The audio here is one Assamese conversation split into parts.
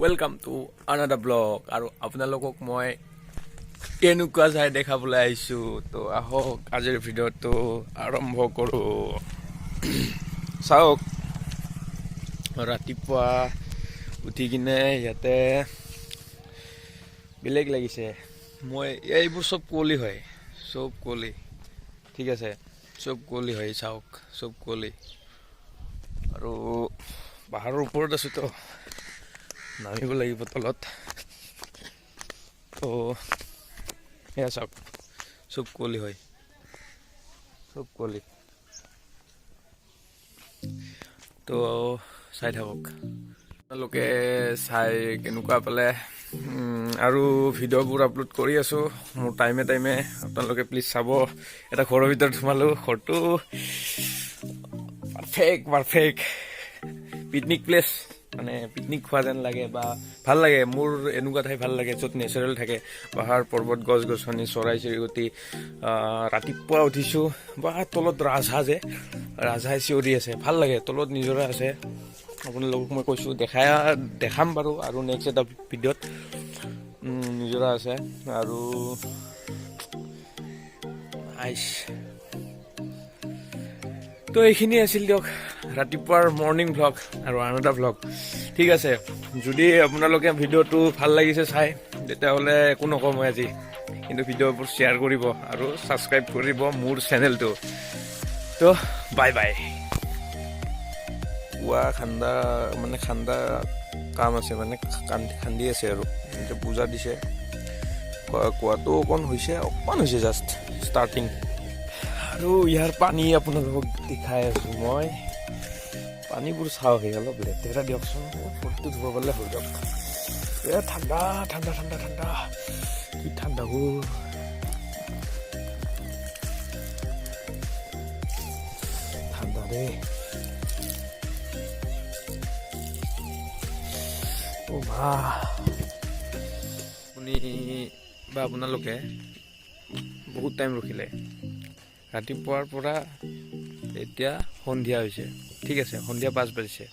Welcome to another vlog. আৰু আপোনালোকক মই কেনেকুৱা চাই দেখাবলৈ আহিছো তো আহক আজিৰ ভিডিঅ'টো আৰম্ভ কৰো চাওক ৰাতিপুৱা উঠি কিনে ইয়াতে বেলেগ লাগিছে মই এইবোৰ সব কোলি হয় সব কোলি ঠিক আছে সব কোলি হয় চাওক সব কোলি আৰু পাহাৰৰ ওপৰত আছো তো নামিব লাগিব তলত তো এয়া চাওক সব কোলি হয় সব কোলি তো চাই থাকক আপোনালোকে চাই কেনেকুৱা পালে আৰু ভিডিঅ'বোৰ আপলোড কৰি আছো মোৰ টাইমে টাইমে আপোনালোকে প্লিজ চাব এটা ঘৰৰ ভিতৰত সোমালো ঘৰটো পাৰফেক্ট পিকনিক প্লেচ মানে পিকনিক খোৱা যেন লাগে বা ভাল লাগে মোৰ এনেকুৱা ঠাই ভাল লাগে য'ত নেচাৰেল থাকে পাহাৰ পৰ্বত গছ গছনি চৰাই চিৰিকটি ৰাতিপুৱা উঠিছোঁ বা তলত ৰাজহাঁহ চিঞৰি আছে ভাল লাগে তলত নিজৰা আছে আপোনালোকক মই কৈছোঁ দেখাম বাৰু আৰু নেক্সট এটা ভিডিঅ'ত নিজৰা আছে আৰু আইচ তো এইখিনি আছিল দিয়ক ৰাতিপুৱাৰ মৰ্ণিং ভ্লগ আৰু আনাদা ভ্লগ ঠিক আছে যদি আপোনালোকে ভিডিঅ'টো ভাল লাগিছে চাই তেতিয়াহ'লে একো নকওঁ মই আজি কিন্তু ভিডিঅ'বোৰ শ্বেয়াৰ কৰিব আৰু ছাবস্ক্ৰাইব কৰিব মোৰ চেনেলটো তো বাই পুৱা খান্দা কাম আছে মানে খান্দি আছে আৰু পূজা দিছে কোৱাটো অকণ হৈছে জাষ্ট ষ্টাৰ্টিং আৰু ইয়াৰ পানী আপোনালোকক দেখাই আছো মই পানীবোৰ চাওক অলপ লেতেৰা দিয়কচোন ফটো ধুব পাৰিলে হৈ যাওক ঠাণ্ডা কি ঠাণ্ডা ঠাণ্ডা দেই আপুনি বা আপোনালোকে বহুত টাইম ৰখিলে ৰাতিপুৱাৰ পৰা এতিয়া সন্ধিয়া হৈছে ঠিক আছে সন্ধিয়া 5 বাজিছে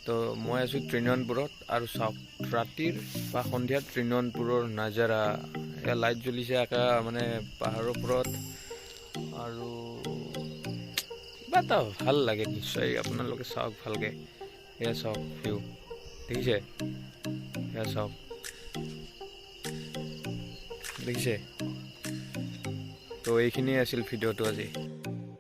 তো মই আছোঁ ত্ৰিনয়নপুৰত আৰু চাওক ৰাতিৰ বা সন্ধিয়া ত্ৰিনয়নপুৰৰ নাজাৰা এয়া লাইট জ্বলিছে মানে পাহাৰৰ ওপৰত আৰু কিবা এটা ভাল লাগে নিশ্চয় আপোনালোকে চাওক ভালকৈ এয়া চাওক ভিউ দেখিছে এয়া চাওক দেখিছে তো এইখিনিয়ে আছিল ভিডিঅ'টো আজি